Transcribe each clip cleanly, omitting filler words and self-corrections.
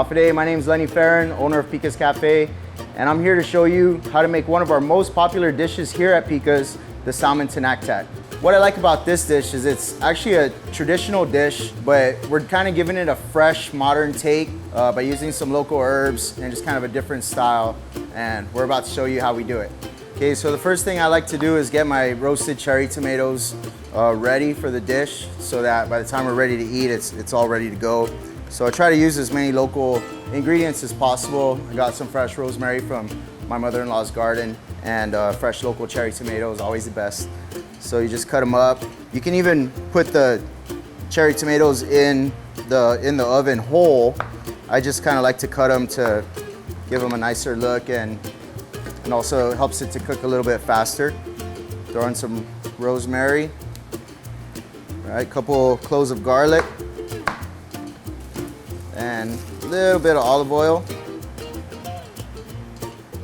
Today, my name is Lenny Fejeran, owner of Pika's Cafe, and I'm here to show you how to make one of our most popular dishes here at Pika's, the Salmon Tinaktak. What I like about this dish is it's actually a traditional dish, but we're kind of giving it a fresh, modern take by using some local herbs and just kind of a different style, and we're about to show you how we do it. Okay, so the first thing I like to do is get my roasted cherry tomatoes ready for the dish so that by the time we're ready to eat, it's all ready to go. So I try to use as many local ingredients as possible. I got some fresh rosemary from my mother-in-law's garden, and fresh local cherry tomatoes, always the best. So you just cut them up. You can even put the cherry tomatoes in the oven whole. I just kind of like to cut them to give them a nicer look, and also helps it to cook a little bit faster. Throw in some rosemary, a couple cloves of garlic, and a little bit of olive oil.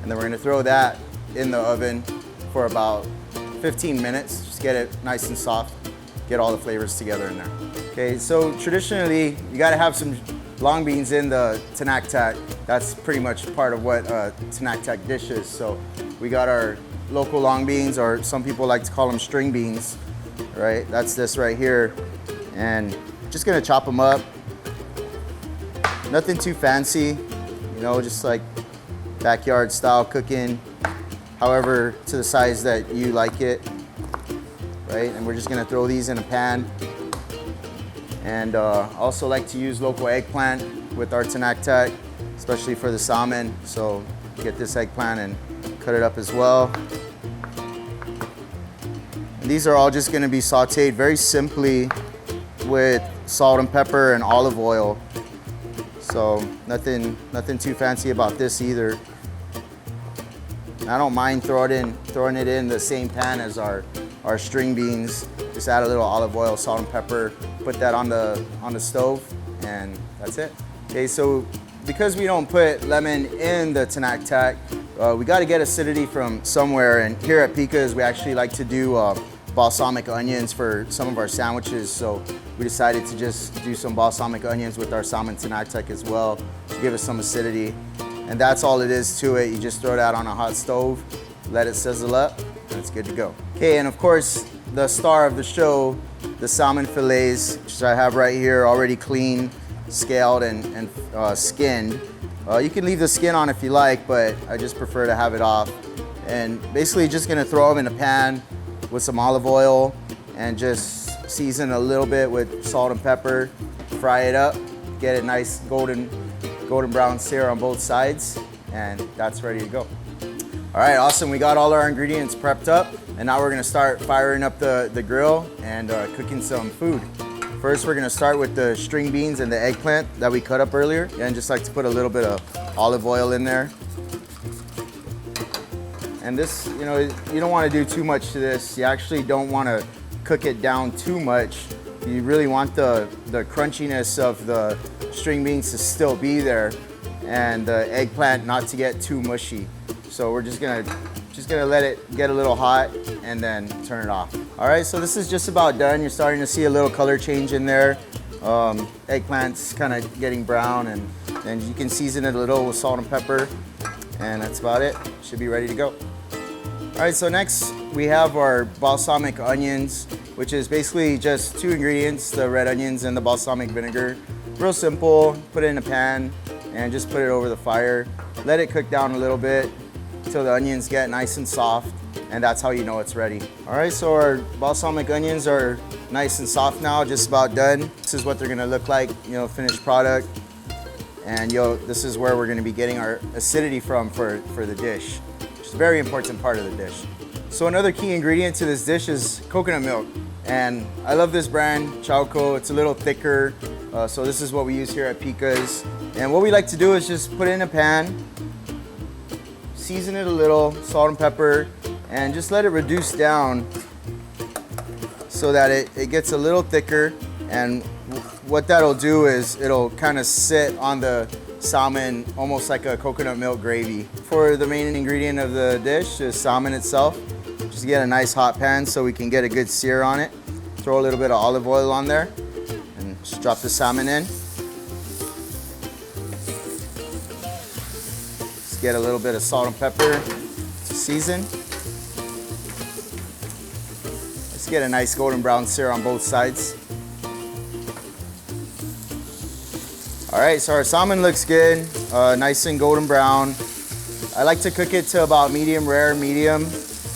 And then we're gonna throw that in the oven for about 15 minutes. Just get it nice and soft, get all the flavors together in there. Okay, so traditionally, you gotta have some long beans in the tinaktak. That's pretty much part of what a tinaktak dish is. So we got our local long beans, or some people like to call them string beans, right? That's this right here. And just gonna chop them up. Nothing too fancy, you know, just like backyard style cooking, however, to the size that you like it, right? And we're just gonna throw these in a pan. And also like to use local eggplant with our tinaktak, especially for the salmon. So get this eggplant and cut it up as well. And these are all just gonna be sauteed very simply with salt and pepper and olive oil. So nothing too fancy about this either. I don't mind throwing it in the same pan as our string beans. Just add a little olive oil, salt and pepper, put that on the stove, and that's it. Okay, so because we don't put lemon in the tinaktak, we got to get acidity from somewhere. And here at Pika's, we actually like to do balsamic onions for some of our sandwiches. So we decided to just do some balsamic onions with our salmon tinaktak as well to give us some acidity. And that's all it is to it. You just throw that on a hot stove, let it sizzle up, and it's good to go. Okay, and of course, the star of the show, the salmon fillets, which I have right here, already cleaned, scaled, and skinned. You can leave the skin on if you like, but I just prefer to have it off. And basically just gonna throw them in a pan with some olive oil and just season a little bit with salt and pepper, fry it up, get it nice golden brown sear on both sides, and that's ready to go. All right, awesome. We got all our ingredients prepped up, and now we're gonna start firing up the grill and cooking some food. First, we're gonna start with the string beans and the eggplant that we cut up earlier, and just like to put a little bit of olive oil in there. And this, you know, you don't wanna do too much to this. You actually don't wanna cook it down too much. You really want the crunchiness of the string beans to still be there, and the eggplant not to get too mushy. So we're just gonna let it get a little hot and then turn it off. All right, so this is just about done. You're starting to see a little color change in there. Eggplant's kind of getting brown, and you can season it a little with salt and pepper, and that's about it. Should be ready to go. All right, so next we have our balsamic onions, which is basically just two ingredients, the red onions and the balsamic vinegar. Real simple, put it in a pan and just put it over the fire. Let it cook down a little bit until the onions get nice and soft, and that's how you know it's ready. All right, so our balsamic onions are nice and soft now, just about done. This is what they're gonna look like, you know, finished product. And this is where we're gonna be getting our acidity from for the dish, which is a very important part of the dish. So another key ingredient to this dish is coconut milk. And I love this brand, Chowco. It's a little thicker. So this is what we use here at Pika's. And what we like to do is just put it in a pan, season it a little, salt and pepper, and just let it reduce down so that it gets a little thicker. And what that'll do is it'll kind of sit on the salmon almost like a coconut milk gravy. For the main ingredient of the dish is salmon itself. Just get a nice hot pan so we can get a good sear on it. Throw a little bit of olive oil on there and just drop the salmon in. Just get a little bit of salt and pepper to season. Let's get a nice golden brown sear on both sides. All right, so our salmon looks good, nice and golden brown. I like to cook it to about medium rare, medium,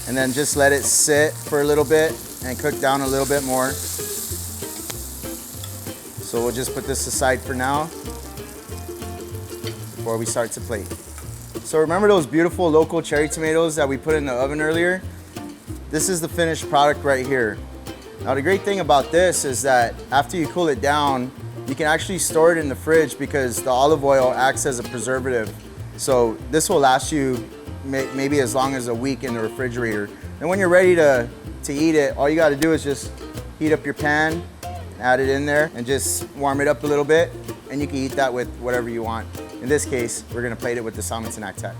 and then just let it sit for a little bit and cook down a little bit more. So we'll just put this aside for now before we start to plate. So remember those beautiful local cherry tomatoes that we put in the oven earlier? This is the finished product right here. Now the great thing about this is that after you cool it down, you can actually store it in the fridge because the olive oil acts as a preservative. So this will last you maybe as long as a week in the refrigerator. And when you're ready to eat it, all you gotta do is just heat up your pan, add it in there, and just warm it up a little bit, and you can eat that with whatever you want. In this case, we're gonna plate it with the Salmon Tinaktak.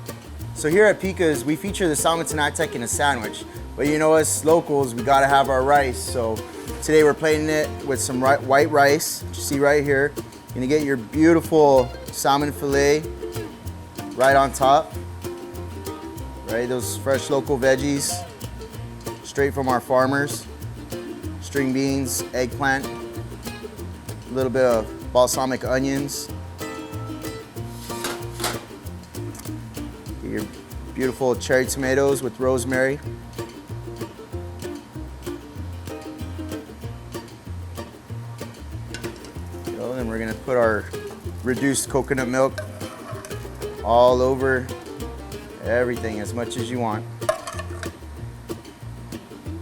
So here at Pika's, we feature the Salmon Tinaktak in a sandwich. But you know, us locals, we gotta have our rice. So today we're plating it with some white rice, which you see right here. You're gonna get your beautiful salmon fillet right on top. Right, those fresh local veggies, straight from our farmers. String beans, eggplant, a little bit of balsamic onions. Get your beautiful cherry tomatoes with rosemary. And we're gonna put our reduced coconut milk all over everything, as much as you want.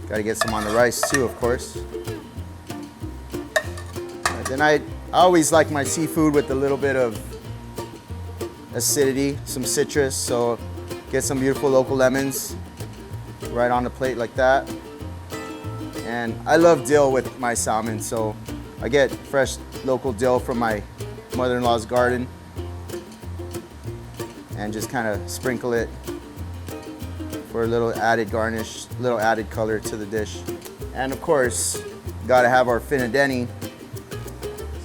Gotta get some on the rice too, of course. Right, then I always like my seafood with a little bit of acidity, some citrus, so get some beautiful local lemons right on the plate like that. And I love dill with my salmon, so I get fresh local dill from my mother-in-law's garden and just kind of sprinkle it for a little added garnish, little added color to the dish. And of course, gotta have our Fina'denne.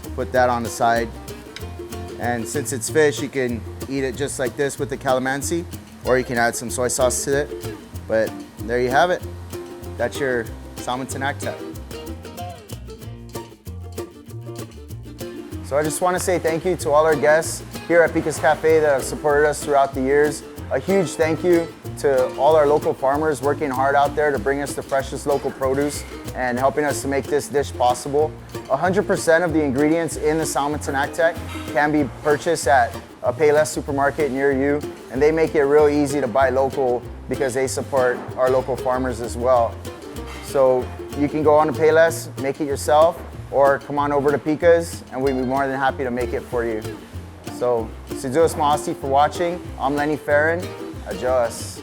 So put that on the side. And since it's fish, you can eat it just like this with the calamansi, or you can add some soy sauce to it. But there you have it. That's your Salmon Tinaktak. So I just want to say thank you to all our guests here at Pika's Cafe that have supported us throughout the years. A huge thank you to all our local farmers working hard out there to bring us the freshest local produce and helping us to make this dish possible. 100% of the ingredients in the Salmon Tinaktak can be purchased at a Payless supermarket near you, and they make it real easy to buy local because they support our local farmers as well. So you can go on to Payless, make it yourself, or come on over to Pika's and we'd be more than happy to make it for you. So, Siduos Maasi for watching. I'm Lenny Fejeran. Adios.